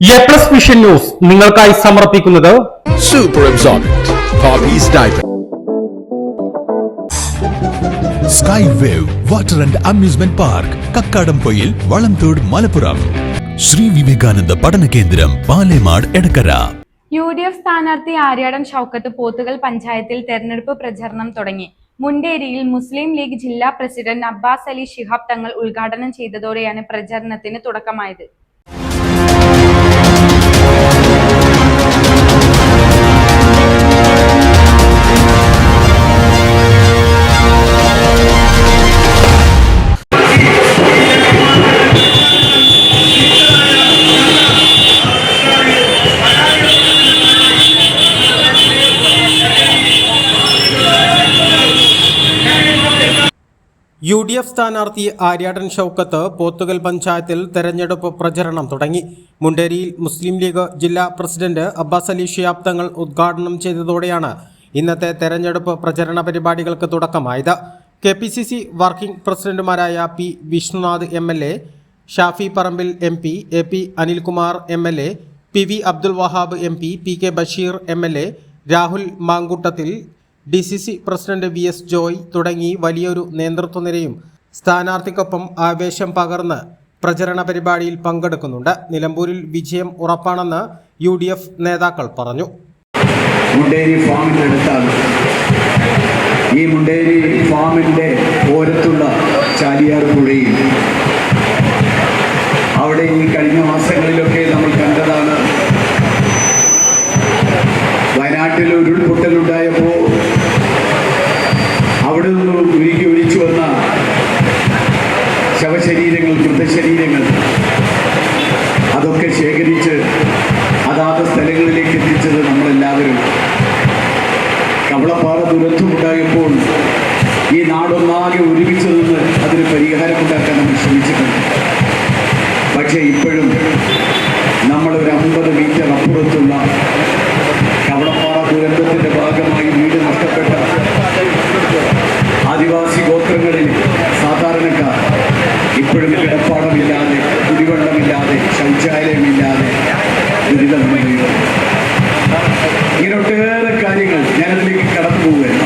A+ vision news നിങ്ങൾക്കായി സമർപ്പിക്കുന്നത് Super Absorbent Poppy's Diaper. Sky Wave Water and Amusement Park Kakkadampoyil Valamthode Malappuram Shri Vivekananda പഠന കേന്ദ്രം Palemad Edakkara. UDF സ്ഥാനാർത്ഥി ആര്യാടൻ ഷൗക്കത്ത് പോത്തുകൽ പഞ്ചായത്തിൽ തെരഞ്ഞെടുപ്പ് പ്രചരണം തുടങ്ങി. മുണ്ടേരിയിൽ മുസ്ലിം ലീഗ് ജില്ലാ പ്രസിഡന്റ് അബ്ബാസ് അലി ശിഹാബ് തങ്ങൾ ഉദ്ഘാടനം ചെയ്തതോടെയാണ് പ്രചരണത്തിന് തുടക്കമായത്. UDF സ്ഥാനാർത്ഥി ആര്യാടൻ ഷൗക്കത്ത് പോത്തുകൽ പഞ്ചായത്തിൽ തെരഞ്ഞെടുപ്പ് പ്രചരണം തുടങ്ങി. മുണ്ടേരിയിൽ മുസ്ലിം ലീഗ് ജില്ലാ പ്രസിഡന്റ് അബ്ബാസ് അലി ശിഹാബ് തങ്ങൾ ഉദ്ഘാടനം ചെയ്തതോടെയാണ് ഇന്നത്തെ തെരഞ്ഞെടുപ്പ് പ്രചരണ പരിപാടികൾക്ക് തുടക്കമായത്. KPCC വർക്കിംഗ് പ്രസിഡന്റുമാരായ P. Vishnunath MLA, Shafi Parambil MP, AP Anilkumar MLA, PV Abdul Wahab MP, PK Basheer MLA, Rahul Mamkootathil, DCC president VS Joy തുടങ്ങി വലിയൊരു നേതൃത്വനിരയും സ്ഥാനാർത്ഥിക്കൊപ്പം ആവേശം പകർന്ന് പ്രചരണ പരിപാടിയിൽ പങ്കെടുക്കുന്നുണ്ട്. നിലമ്പൂരിൽ വിജയം ഉറപ്പാണെന്ന് UDF നേതാക്കൾ പറഞ്ഞു. മുണ്ടേരി ഫാമിൻ്റെ അടുത്താണ്. ഈ മുണ്ടേരി ഫാമിൻ്റെ ഓരത്തുള്ള ചാലിയാർ പുഴയിൽ അവിടെ ഈ കഴിഞ്ഞ മാസങ്ങളിലൊക്കെ നമ്മൾ കണ്ടതാണ്. വയനാട്ടിൽ ഉരുൾപൊട്ടലുണ്ടായപ്പോൾ അവിടെ നിന്ന് ഉരുകി ഒഴിച്ചു വന്ന ശവശരീരങ്ങൾ, മൃതശരീരങ്ങൾ അതൊക്കെ ശേഖരിച്ച് അതാത് സ്ഥലങ്ങളിലേക്ക് എത്തിച്ചത് നമ്മളെല്ലാവരും. കവളപ്പാറ ദുരന്തമുണ്ടായപ്പോൾ ഈ നാടൊന്നാകെ ഒരുമിച്ച് നിന്ന് അതിന് പരിഹാരമുണ്ടാക്കാൻ നമ്മൾ ശ്രമിച്ചിട്ടുണ്ട്. പക്ഷേ ഇപ്പോഴും നമ്മളൊരു 50 മീറ്റർ അപ്പുറത്തുള്ള കവളപ്പാറ ദുരന്തത്തിൻ്റെ ഭാഗമായി വീട് നഷ്ടപ്പെട്ട ആദിവാസി ഗോത്രങ്ങളിൽ സാധാരണക്കാർ ഇപ്പോഴും കിടപ്പാടമില്ലാതെ, കുടിവെള്ളമില്ലാതെ, ശൗചാലയമില്ലാതെ ദുരിതമനുഭവിക്കുന്നു. ഇങ്ങനെ ഒട്ടേറെ കാര്യങ്ങൾ ഞാനതിലേക്ക് കടന്നു പോവുകയാണ്.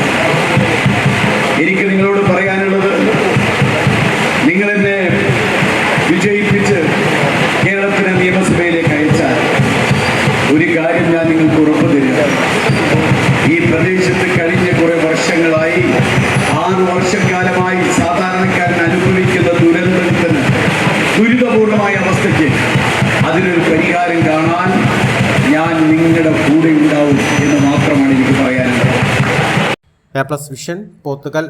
എനിക്ക് നിങ്ങളോട് പറയാനുള്ളത്, നിങ്ങളെന്നെ വിജയിപ്പിച്ച് കേരളത്തിലെ നിയമസഭയിലേക്ക് അയച്ചാൽ ഒരു കാര്യം ഞാൻ നിങ്ങൾക്ക് ഉറപ്പു തരിക. ഈ പ്രദേശത്ത് കഴിഞ്ഞ കുറെ വർഷങ്ങളായി, 6 വർഷക്കാലമായി സാധാരണക്കാരൻ അനുഭവിക്കുന്ന ദുരന്തത്തിന്, ദുരിതപൂർണമായ അവസ്ഥയ്ക്ക് അതിനൊരു പരിഹാരം കാണാൻ ഞാൻ നിങ്ങളുടെ കൂടെ ഉണ്ടാവും എന്ന് മാത്രമാണ് എനിക്ക് പറയാനുള്ളത്. A+ vision Pothukal.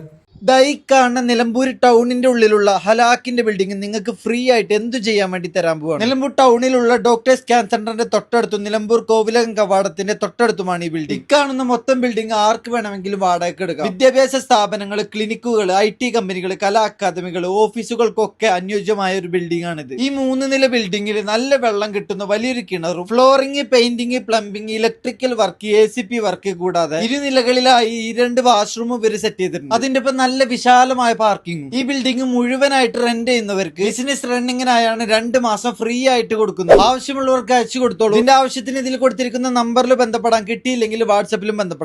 ഈ കാണുന്ന നിലമ്പൂർ ടൗണിന്റെ ഉള്ളിലുള്ള ഹലാക്കിന്റെ ബിൽഡിംഗ് നിങ്ങൾക്ക് ഫ്രീ ആയിട്ട് എന്തു ചെയ്യാൻ വേണ്ടി തരാൻ പോവാണ്. നിലമ്പൂർ ടൗണിലുള്ള ഡോക്ടേഴ്സ് ക്യാൻസർ സെന്ററിന്റെ തൊട്ടടുത്തും നിലമ്പൂർ കോവിലകം കവാടത്തിന്റെ തൊട്ടടുത്തുമാണ് ഈ ബിൽഡിംഗ്. ഇക്കാണുന്ന മൊത്തം ബിൽഡിംഗ് ആർക്ക് വേണമെങ്കിലും വാടകയ്ക്ക് എടുക്കാം. വിദ്യാഭ്യാസ സ്ഥാപനങ്ങൾ, ക്ലിനിക്കുകൾ, IT കമ്പനികൾ, കലാ അക്കാദമികൾ, ഓഫീസുകൾക്കൊക്കെ അനുയോജ്യമായ ഒരു ബിൽഡിംഗ് ആണിത്. ഈ 3 നില ബിൽഡിംഗിൽ നല്ല വെള്ളം കിട്ടുന്ന വലിയൊരു കിണറും, flooring, painting, plumbing, electrical work, ACP work കൂടാതെ 2 നിലകളിലായി 2 വാഷ്റൂം ഇവര് സെറ്റ് ചെയ്തിട്ടുണ്ട്. അതിന്റെ ഒപ്പം നല്ല വിശാലമായ പാർക്കിംഗ്. ഈ ബിൽഡിംഗ് മുഴുവനായിട്ട് റെന്റ് ചെയ്യുന്നവർക്ക് ബിസിനസ് റണ്ണിങ്ങിനായാണ് 2 മാസം ഫ്രീ ആയിട്ട് കൊടുക്കുന്നത്. ആവശ്യമുള്ളവർക്ക് അയച്ചു കൊടുത്തോളൂ. ഇതിന്റെ ആവശ്യത്തിന് ഇതിൽ കൊടുത്തിരിക്കുന്ന നമ്പറിൽ ബന്ധപ്പെടാൻ, കിട്ടിയില്ലെങ്കിൽ വാട്സപ്പിലും ബന്ധപ്പെടാം.